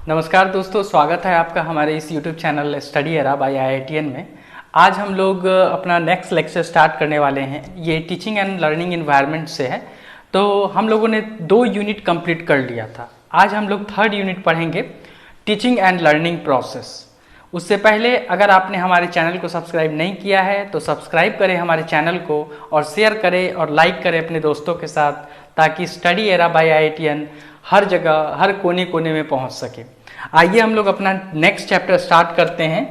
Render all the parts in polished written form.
नमस्कार दोस्तों, स्वागत है आपका हमारे इस YouTube channel study era by IITN में। आज हम लोग अपना नेक्स्ट लेक्चर स्टार्ट करने वाले हैं। ये टीचिंग एंड लर्निंग एनवायरनमेंट से है। तो हम लोगों ने 2 यूनिट कंप्लीट कर लिया था। आज हम लोग 3rd यूनिट पढ़ेंगे, टीचिंग एंड लर्निंग प्रोसेस। उससे पहले अगर आपने हमारे चैनल को सब्सक्राइब नहीं किया है तो सब्सक्राइब करें हमारे चैनल को और शेयर करें और लाइक करें अपने दोस्तों के साथ, ताकि स्टडी एरा बाय IITN हर जगह हर कोने कोने में पहुंच सके। आइए हम लोग अपना नेक्स्ट चैप्टर स्टार्ट करते हैं।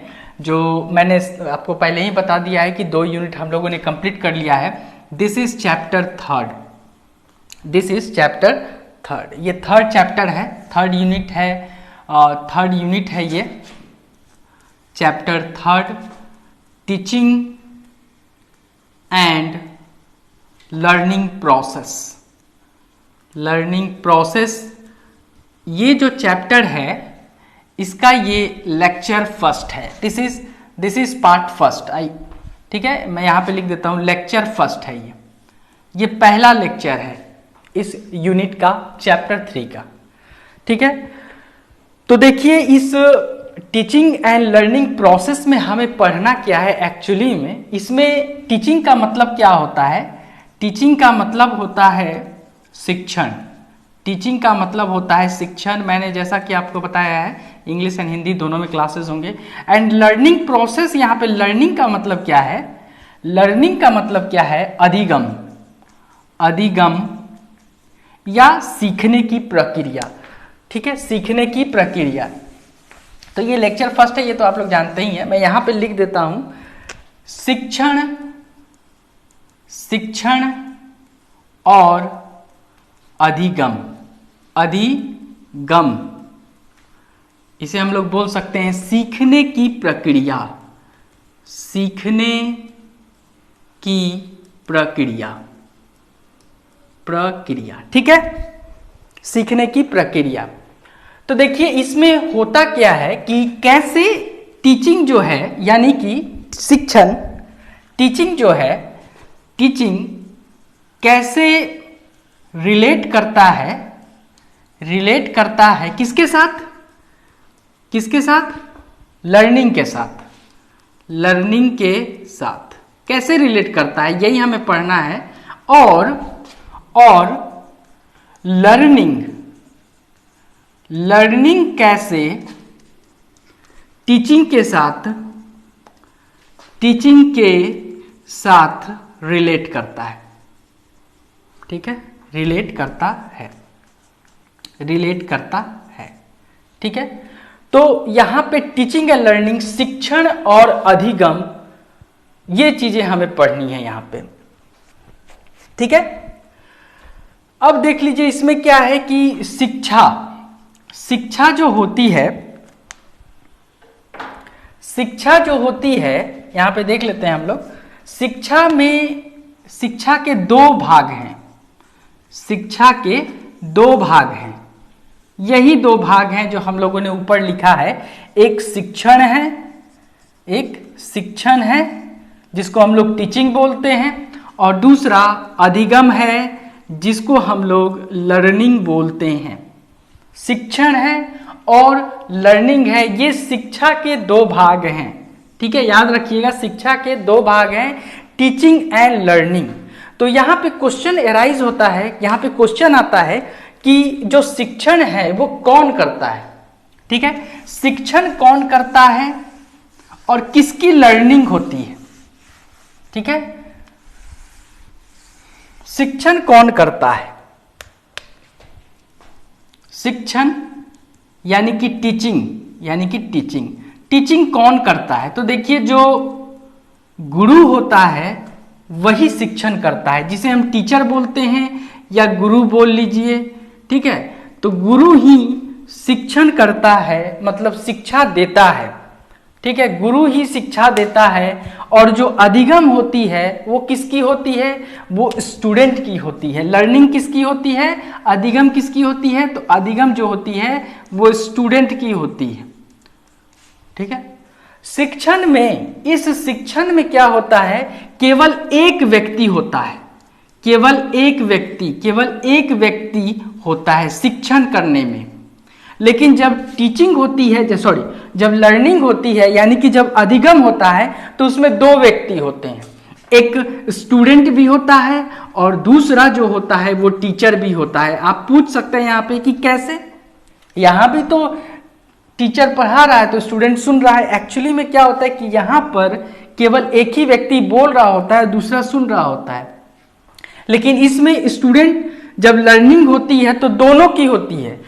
जो मैंने आपको पहले ही बता दिया है कि 2 यूनिट हम लोगों ने कंप्लीट कर लिया है। This is chapter 3rd। This is chapter 3rd। ये 3rd चैप्टर है, 3rd यूनिट है। 3rd यूनिट है ये chapter 3rd, teaching and learning process. Learning process ये जो चैप्टर है इसका ये लेक्चर फर्स्ट है। This is part first. ठीक है, मैं यहाँ पे लिख देता हूँ लेक्चर फर्स्ट है। ये पहला लेक्चर है इस यूनिट का, चैप्टर 3 का। ठीक है, तो देखिए इस टीचिंग एंड लर्निंग प्रोसेस में हमें पढ़ना क्या है एक्चुअली में। इसमें टीचिंग का मतलब क्या होता है? टीचिंग का मतलब होता है शिक्षण। टीचिंग का मतलब होता है शिक्षण। मैंने जैसा कि आपको बताया है, इंग्लिश एंड हिंदी दोनों में क्लासेस होंगे। एंड लर्निंग प्रोसेस, यहाँ पे लर्निंग का मतलब क्या है? लर्निंग का मतलब क्या है? अधिगम। अधिगम या सीखने की प्रक्रिया। ठीक है, सीखने की प्रक्रिया। तो ये लेक्चर फर्स्ट है, ये तो आप लोग जानते ही हैं। मैं यहाँ पे लिख देता हूं शिक्षण, शिक्षण और अधिगम। अधिगम इसे हम लोग बोल सकते हैं सीखने की प्रक्रिया। सीखने की प्रक्रिया। प्रक्रिया, ठीक है, सीखने की प्रक्रिया। तो देखिए इसमें होता क्या है कि कैसे टीचिंग जो है, यानी कि शिक्षण, टीचिंग जो है, टीचिंग कैसे रिलेट करता है? रिलेट करता है किसके साथ? किसके साथ? लर्निंग के साथ। लर्निंग के साथ कैसे रिलेट करता है, यही हमें पढ़ना है। और लर्निंग, लर्निंग कैसे टीचिंग के साथ, टीचिंग के साथ रिलेट करता है। ठीक है, रिलेट करता है, रिलेट करता है। ठीक है, तो यहां पे टीचिंग एंड लर्निंग, शिक्षण और अधिगम, ये चीजें हमें पढ़नी है यहां पे। ठीक है, अब देख लीजिए इसमें क्या है कि शिक्षा, शिक्षा जो होती है, शिक्षा जो होती है, यहां पे देख लेते हैं हम लोग। शिक्षा में, शिक्षा के 2 भाग हैं। शिक्षा के 2 भाग हैं। यही 2 भाग हैं जो हम लोगों ने ऊपर लिखा है। एक शिक्षण है, एक शिक्षण है जिसको हम लोग टीचिंग बोलते हैं, और दूसरा अधिगम है जिसको हम लोग लर्निंग बोलते हैं। शिक्षण है और लर्निंग है, ये शिक्षा के 2 भाग हैं। ठीक है, याद रखिएगा, शिक्षा के 2 भाग हैं, टीचिंग एंड लर्निंग। तो यहाँ पे क्वेश्चन एराइज होता है, यहाँ पे क्वेश्चन आता है कि जो शिक्षण है वो कौन करता है? ठीक है, शिक्षण कौन करता है और किसकी लर्निंग होती है? ठीक है, शिक्षण कौन करता है? शिक्षण यानी कि टीचिंग, यानी कि टीचिंग, टीचिंग कौन करता है? तो देखिए जो गुरु होता है वही शिक्षण करता है, जिसे हम टीचर बोलते हैं या गुरु बोल लीजिए। ठीक है, तो गुरु ही शिक्षण करता है, मतलब शिक्षा देता है। ठीक है, गुरु ही शिक्षा देता है। और जो अधिगम होती है वो किसकी होती है? वो स्टूडेंट की होती है। लर्निंग किसकी होती है? अधिगम किसकी होती है? तो अधिगम जो होती है वो स्टूडेंट की होती है। ठीक है, शिक्षण में, इस शिक्षण में क्या होता है? केवल एक व्यक्ति होता है, केवल एक व्यक्ति, केवल एक व्यक्ति होता है शिक्षण करने में। लेकिन जब टीचिंग होती है, जब लर्निंग होती है, यानी कि जब अधिगम होता है, तो उसमें दो व्यक्ति होते हैं, एक स्टूडेंट भी होता है और दूसरा जो होता है वो टीचर भी होता है। आप पूछ सकते हैं यहाँ पे कि कैसे, यहाँ भी तो टीचर पढ़ा रहा है तो स्टूडेंट सुन रहा है। एक्चुअली में क्या होता है कि यहाँ पर केवल एक ही व्यक्ति बोल रहा होता है, दूसरा सुन रहा होता है, लेकिन इसमें स्टूडेंट जब लर्निंग होती है तो दोनों की होती है।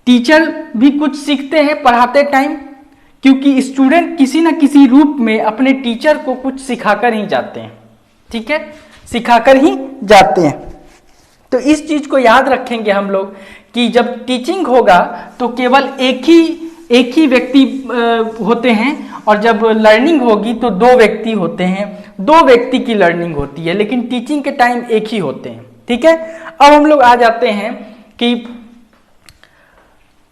टीचर भी कुछ सीखते हैं पढ़ाते टाइम, क्योंकि स्टूडेंट किसी न किसी रूप में अपने टीचर को कुछ सिखाकर ही जाते हैं, ठीक है, सिखाकर ही जाते हैं। तो इस चीज को याद रखेंगे हम लोग कि जब टीचिंग होगा तो केवल एक ही व्यक्ति होते हैं, और जब लर्निंग होगी तो दो व्यक्ति होते हैं, दो व्यक्ति की लर्निंग होती है, लेकिन टीचिंग के टाइम एक ही होते हैं, ठीक है। अब हम लोग आ जाते हैं कि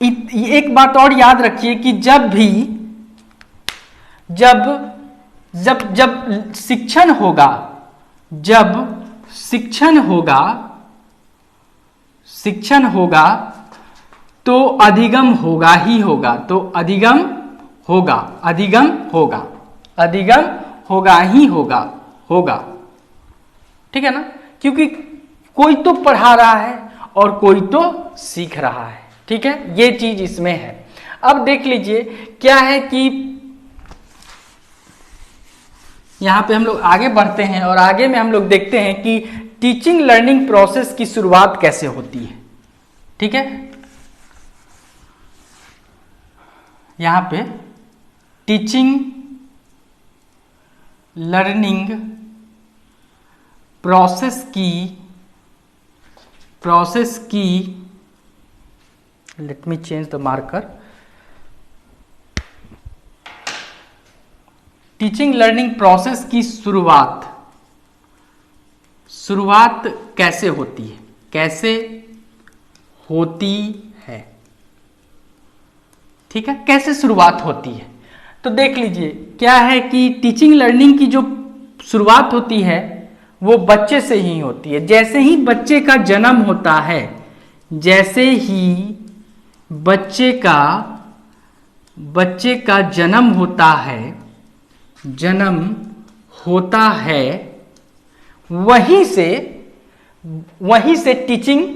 एक बात और याद रखिए कि जब शिक्षण होगा, शिक्षण होगा तो अधिगम होगा ही होगा, तो अधिगम होगा ही होगा, ठीक है ना, क्योंकि कोई तो पढ़ा रहा है और कोई तो सीख रहा है, ठीक है, ये चीज इसमें है। अब देख लीजिए क्या है कि यहां पे हम लोग आगे बढ़ते हैं और आगे में हम लोग देखते हैं कि टीचिंग लर्निंग प्रोसेस की शुरुआत कैसे होती है, ठीक है। यहां पे टीचिंग लर्निंग प्रोसेस की let me change the marker. Teaching learning process की शुरुआत कैसे होती है, ठीक है, कैसे शुरुआत होती है। तो देख लीजिए क्या है कि टीचिंग लर्निंग की जो शुरुआत होती है वो बच्चे से ही होती है। जैसे ही बच्चे का जन्म होता है, बच्चे का जन्म होता है, वहीं से टीचिंग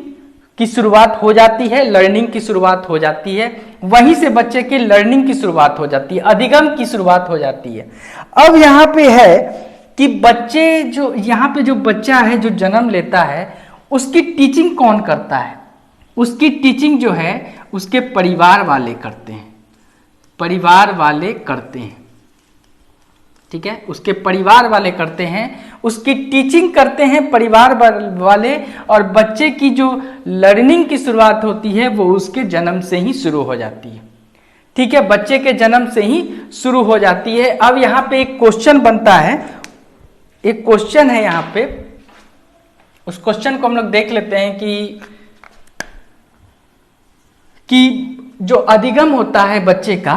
की शुरुआत हो जाती है, लर्निंग की शुरुआत हो जाती है, वहीं से बच्चे के लर्निंग की शुरुआत हो जाती है, अधिगम की शुरुआत हो जाती है। अब यहाँ पे है कि यहाँ पे जो बच्चा है जो जन्म लेता है उसकी टीचिंग कौन करता है? उसकी टीचिंग जो है उसके परिवार वाले करते हैं, ठीक है, उसके परिवार वाले करते हैं, उसकी टीचिंग करते हैं परिवार वाले, और बच्चे की जो लर्निंग की शुरुआत होती है वो उसके जन्म से ही शुरू हो जाती है, ठीक है, बच्चे के जन्म से ही शुरू हो जाती है। अब यहाँ पे एक क्वेश्चन बनता है, एक क्वेश्चन है यहाँ पे, उस क्वेश्चन को हम लोग देख लेते हैं कि जो अधिगम होता है बच्चे का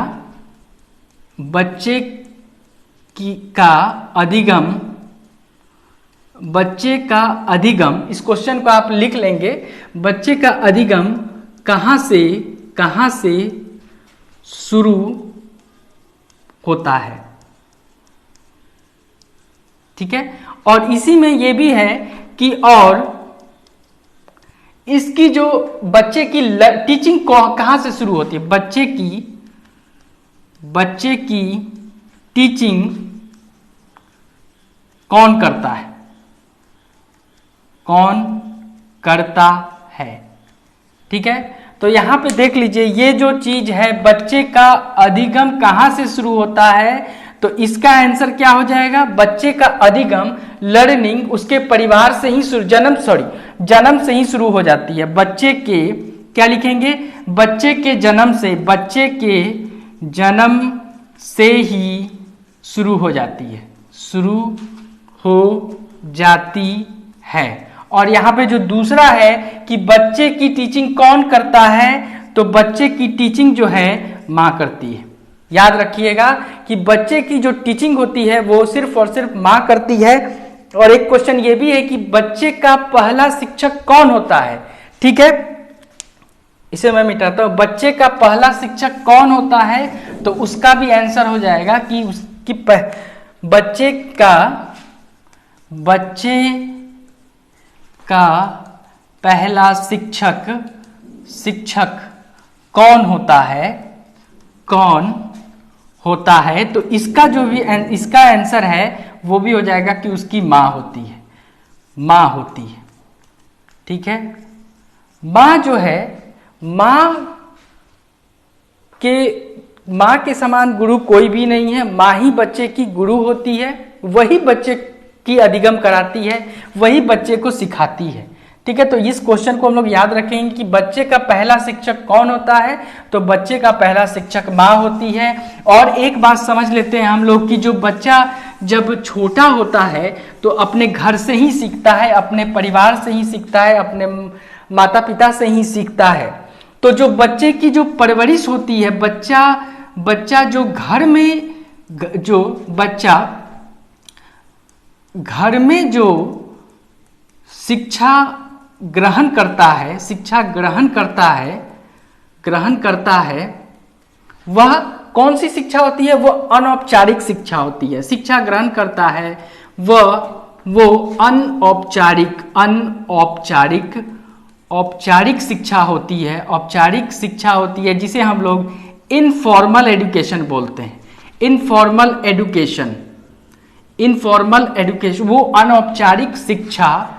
अधिगम, इस क्वेश्चन को आप लिख लेंगे, बच्चे का अधिगम कहाँ से शुरू होता है, ठीक है। और इसी में ये भी है कि और इसकी जो बच्चे की टीचिंग कहाँ से शुरू होती है, बच्चे की टीचिंग कौन करता है, ठीक है। तो यहां पे देख लीजिए ये जो चीज है, बच्चे का अधिगम कहां से शुरू होता है, तो इसका आंसर क्या हो जाएगा, बच्चे का अधिगम लर्निंग उसके परिवार से ही जन्म से ही शुरू हो जाती है। बच्चे के क्या लिखेंगे, बच्चे के जन्म से ही शुरू हो जाती है। और यहाँ पे जो दूसरा है कि बच्चे की टीचिंग कौन करता है, तो बच्चे की टीचिंग जो है माँ करती है। याद रखिएगा कि बच्चे की जो टीचिंग होती है वो सिर्फ और सिर्फ माँ करती है। और एक क्वेश्चन ये भी है कि बच्चे का पहला शिक्षक कौन होता है, ठीक है। इसे मैं मिटाता हूं। बच्चे का पहला शिक्षक कौन होता है, तो उसका भी आंसर हो जाएगा कि उसकी बच्चे का पहला शिक्षक कौन होता है, तो इसका जो भी इसका आंसर है वो भी हो जाएगा कि उसकी माँ होती है। ठीक है, माँ जो है, माँ के समान गुरु कोई भी नहीं है। माँ ही बच्चे की गुरु होती है, वही बच्चे की अधिगम कराती है, वही बच्चे को सिखाती है। ठीक है, तो इस क्वेश्चन को हम लोग याद रखेंगे कि बच्चे का पहला शिक्षक कौन होता है, तो बच्चे का पहला शिक्षक माँ होती है। और एक बात समझ लेते हैं हम लोग कि जो बच्चा जब छोटा होता है तो अपने घर से ही सीखता है, अपने परिवार से ही सीखता है, अपने माता पिता से ही सीखता है। तो जो बच्चे की जो परवरिश होती है, बच्चा जो घर में जो शिक्षा ग्रहण करता है, वह कौन सी शिक्षा होती है, वो अनौपचारिक शिक्षा होती है। शिक्षा ग्रहण करता है वो औपचारिक शिक्षा होती है। औपचारिक शिक्षा होती है जिसे हम लोग इनफॉर्मल एजुकेशन बोलते हैं। इनफॉर्मल एजुकेशन वो अनौपचारिक शिक्षा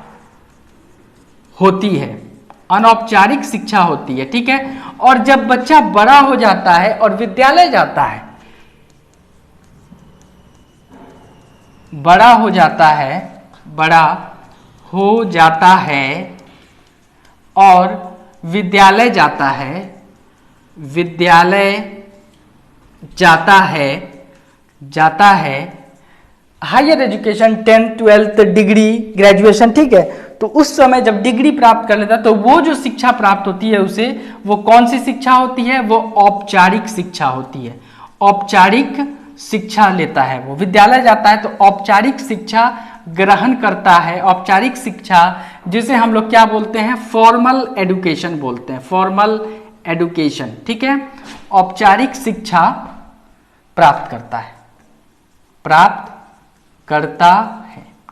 होती है, अनौपचारिक शिक्षा होती है। ठीक है, और जब बच्चा बड़ा हो जाता है और विद्यालय जाता है, बड़ा हो जाता है और विद्यालय जाता है, higher education 10th 12th degree graduation. ठीक है, तो उस समय जब डिग्री प्राप्त कर लेता है तो वो जो शिक्षा प्राप्त होती है उसे, वो कौन सी शिक्षा होती है, वो औपचारिक शिक्षा होती है। औपचारिक शिक्षा लेता है, वो विद्यालय जाता है तो औपचारिक शिक्षा ग्रहण करता है। औपचारिक शिक्षा जिसे हम लोग क्या बोलते हैं, फॉर्मल एजुकेशन बोलते हैं, फॉर्मल एजुकेशन। ठीक है, औपचारिक शिक्षा प्राप्त करता है।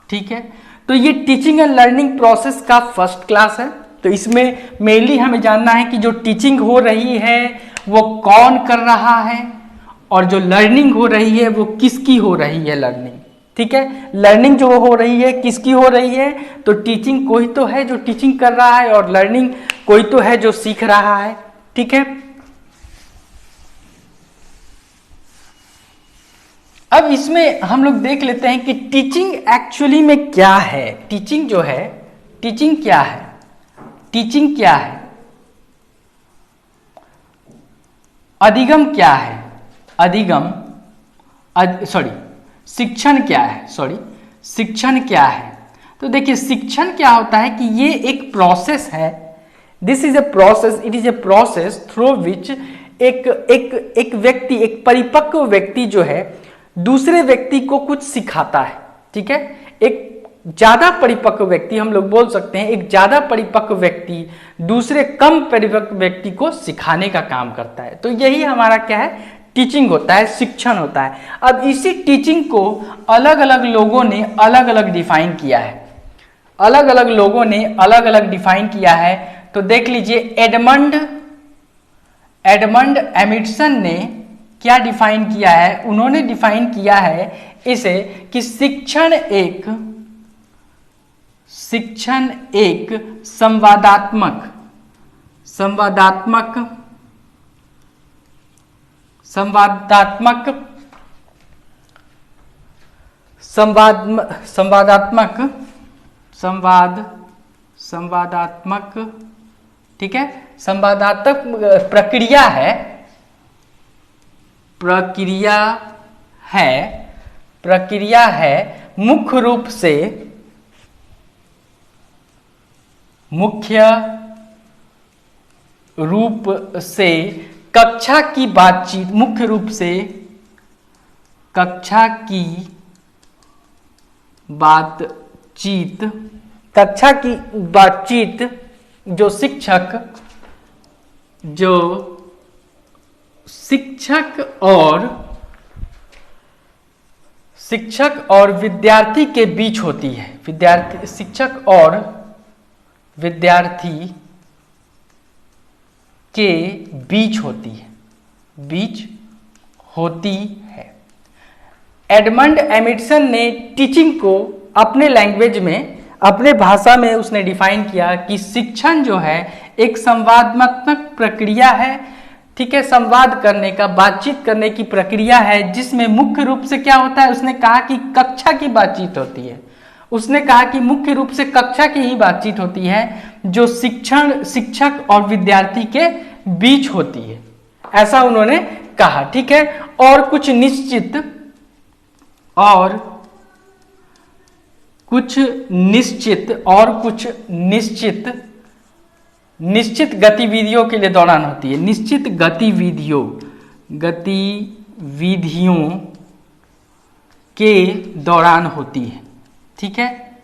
ठीक है, तो ये टीचिंग एंड लर्निंग प्रोसेस का फर्स्ट क्लास है। तो इसमें मेनली हमें जानना है कि जो टीचिंग हो रही है वो कौन कर रहा है, और जो लर्निंग हो रही है वो किसकी हो रही है लर्निंग। ठीक है, लर्निंग जो हो रही है किसकी हो रही है, तो टीचिंग कोई तो है जो टीचिंग कर रहा है, और लर्निंग कोई तो है जो सीख रहा है। ठीक है, अब इसमें हम लोग देख लेते हैं कि टीचिंग एक्चुअली में क्या है। टीचिंग जो है, टीचिंग क्या है, अधिगम क्या है, शिक्षण क्या है। तो देखिए, शिक्षण क्या होता है कि ये एक प्रोसेस है। This is a process, it is a process through which एक व्यक्ति, एक परिपक्व व्यक्ति जो है दूसरे व्यक्ति को कुछ सिखाता है। ठीक है, एक ज्यादा परिपक्व व्यक्ति, हम लोग बोल सकते हैं एक ज्यादा परिपक्व व्यक्ति दूसरे कम परिपक्व व्यक्ति को सिखाने का काम करता है। तो यही हमारा क्या है, टीचिंग होता है, शिक्षण होता है। अब इसी टीचिंग को अलग अलग लोगों ने अलग अलग डिफाइन किया है, अलग अलग लोगों ने अलग अलग डिफाइन किया है। तो देख लीजिए, एडमंड एमिटसन ने क्या डिफाइन किया है, उन्होंने डिफाइन किया है इसे कि शिक्षण एक संवादात्मक ठीक है, संवादात्मक प्रक्रिया है मुख्य रूप से कक्षा की बातचीत, मुख्य रूप से कक्षा की बातचीत जो शिक्षक जो शिक्षक और विद्यार्थी के बीच होती है, शिक्षक और विद्यार्थी के बीच होती है। एडमंड एमिटसन ने टीचिंग को अपने लैंग्वेज में, अपने भाषा में उसने डिफाइन किया कि शिक्षण जो है एक संवादात्मक प्रक्रिया है, ठीक है, संवाद करने का, बातचीत करने की प्रक्रिया है, जिसमें मुख्य रूप से क्या होता है, उसने कहा कि कक्षा की बातचीत होती है। उसने कहा कि मुख्य रूप से कक्षा की ही बातचीत होती है जो शिक्षक और विद्यार्थी के बीच होती है, ऐसा उन्होंने कहा, ठीक है। और कुछ निश्चित गतिविधियों के लिए दौरान होती है, निश्चित गतिविधियों के दौरान होती है, ठीक है,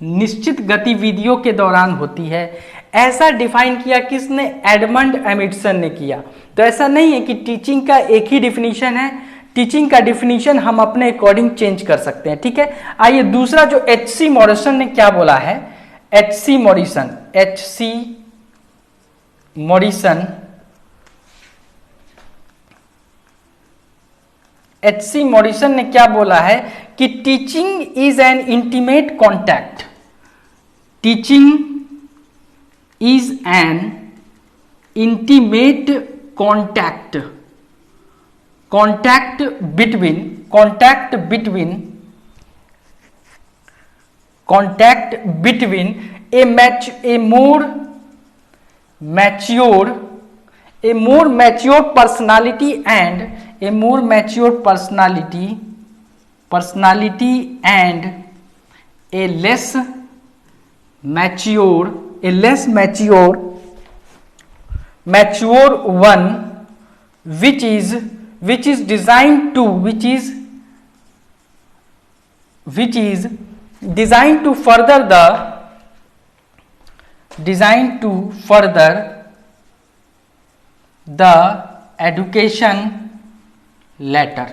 निश्चित गतिविधियों के दौरान होती है। ऐसा डिफाइन किया किसने? एडमंड एमिटसन ने किया। तो ऐसा नहीं है कि टीचिंग का एक ही डिफिनीशन है, टीचिंग का डिफिनीशन हम अपने अकॉर्डिंग चेंज कर सकते हैं, ठीक है। आइए दूसरा जो एच.सी. मॉरिसन ने क्या बोला है, एच.सी. मॉरिसन ने क्या बोला है कि teaching is an intimate contact, teaching is an intimate contact between a more mature personality and a less mature one, which is designed to further the education later।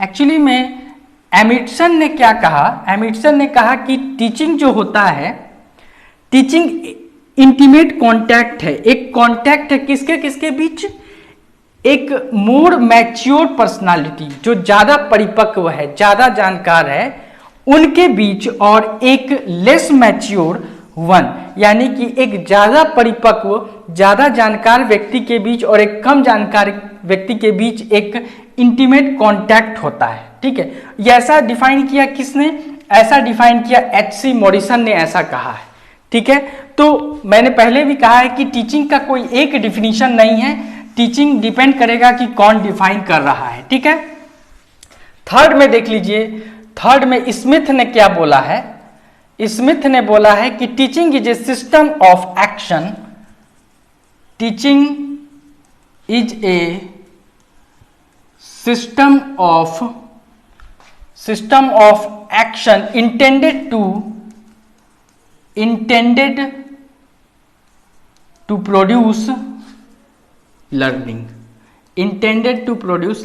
Actually में एमिटसन ने क्या कहा, एमिटसन ने कहा कि टीचिंग जो होता है, टीचिंग इंटीमेट कॉन्टैक्ट है, एक कॉन्टैक्ट है किसके बीच, एक मोर मैच्योर पर्सनालिटी जो ज्यादा परिपक्व है, ज्यादा जानकार है, उनके बीच, और एक लेस मैच्योर वन, यानी कि एक ज्यादा परिपक्व, ज्यादा जानकार व्यक्ति के बीच और एक कम जानकार व्यक्ति के बीच एक इंटीमेट कॉन्टैक्ट होता है, ठीक है। ये ऐसा डिफाइन किया किसने? ऐसा डिफाइन किया एच.सी. मॉरिसन ने, ऐसा कहा है, ठीक है। तो मैंने पहले भी कहा है कि टीचिंग का कोई एक डिफिनीशन नहीं है, टीचिंग डिपेंड करेगा कि कौन डिफाइन कर रहा है, ठीक है। थर्ड में देख लीजिए, थर्ड में स्मिथ ने क्या बोला है, स्मिथ ने बोला है कि teaching is a system of action, teaching is a system of action intended to produce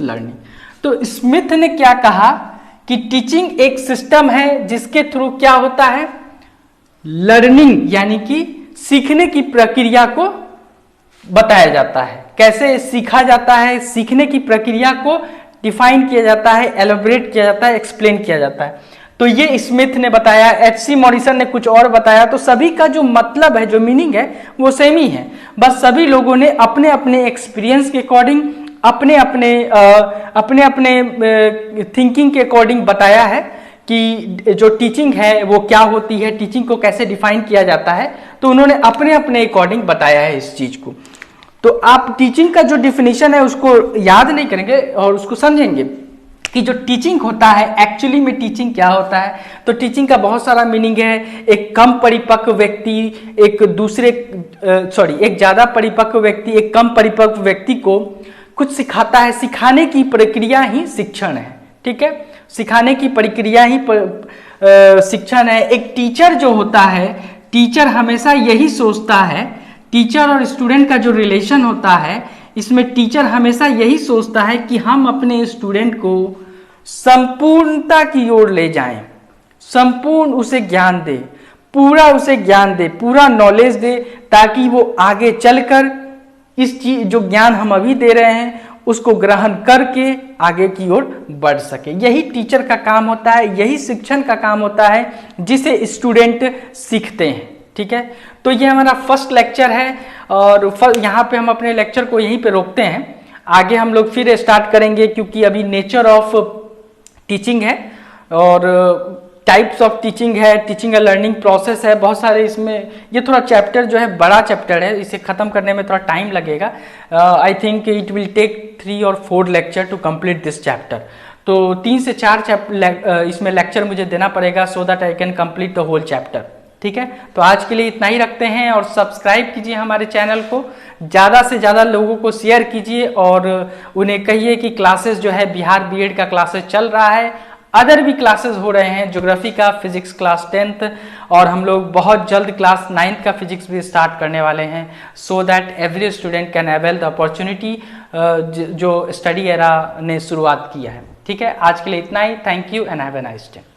learning। तो स्मिथ ने क्या कहा कि टीचिंग एक सिस्टम है जिसके थ्रू क्या होता है, लर्निंग यानी कि सीखने की प्रक्रिया को बताया जाता है, कैसे सीखा जाता है, सीखने की प्रक्रिया को डिफाइन किया जाता है, एलोबरेट किया जाता है, एक्सप्लेन किया जाता है। तो ये स्मिथ ने बताया, एच.सी. मॉरिसन ने कुछ और बताया। तो सभी का जो मतलब है, जो मीनिंग है, वो सेम ही है, बस सभी लोगों ने अपने अपने एक्सपीरियंस के अकॉर्डिंग, अपने अपने थिंकिंग के अकॉर्डिंग बताया है कि जो टीचिंग है वो क्या होती है, टीचिंग को कैसे डिफाइन किया जाता है। तो उन्होंने अपने अपने अकॉर्डिंग बताया है इस चीज को। तो आप टीचिंग का जो डिफिनीशन है उसको याद नहीं करेंगे और उसको समझेंगे कि जो टीचिंग होता है, एक्चुअली में टीचिंग क्या होता है। तो टीचिंग का बहुत सारा मीनिंग है। एक कम परिपक्व व्यक्ति एक ज्यादा परिपक्व व्यक्ति एक कम परिपक्व व्यक्ति को कुछ सिखाता है, सिखाने की प्रक्रिया ही शिक्षण है, ठीक है, सिखाने की प्रक्रिया ही शिक्षण है। एक टीचर जो होता है, टीचर हमेशा यही सोचता है टीचर और स्टूडेंट का जो रिलेशन होता है, इसमें टीचर हमेशा यही सोचता है कि हम अपने स्टूडेंट को संपूर्णता की ओर ले जाएं, संपूर्ण उसे ज्ञान दे, पूरा उसे ज्ञान दे, पूरा नॉलेज दे, ताकि वो आगे चलकर इस चीज जो ज्ञान हम अभी दे रहे हैं उसको ग्रहण करके आगे की ओर बढ़ सके। यही टीचर का काम होता है, यही शिक्षण का काम होता है जिसे स्टूडेंट सीखते हैं। ठीक है, तो ये हमारा फर्स्ट लेक्चर है और यहाँ पे हम अपने लेक्चर को यहीं पे रोकते हैं। आगे हम लोग फिर स्टार्ट करेंगे, क्योंकि अभी नेचर ऑफ टीचिंग है और टाइप्स ऑफ टीचिंग है, टीचिंग एंड लर्निंग प्रोसेस है, बहुत सारे इसमें। ये थोड़ा चैप्टर जो है बड़ा चैप्टर है, इसे ख़त्म करने में थोड़ा टाइम लगेगा। I think it will take 3 और 4 lecture to complete this chapter. तो 3 से 4 इसमें लेक्चर मुझे देना पड़ेगा, so that I can complete the whole chapter. ठीक है, तो आज के लिए इतना ही रखते हैं और सब्सक्राइब कीजिए हमारे चैनल को, ज़्यादा से ज़्यादा लोगों को शेयर कीजिए और उन्हें कहिए कि क्लासेस जो है बिहार बीएड का क्लासेस चल रहा है, अदर भी क्लासेस हो रहे हैं, ज्योग्राफी का, फिजिक्स क्लास 10th, और हम लोग बहुत जल्द क्लास 9th का फिजिक्स भी स्टार्ट करने वाले हैं, so that every student can avail the opportunity जो स्टडी एरा ने शुरुआत किया है। ठीक है, आज के लिए इतना ही। Thank you and have a nice day.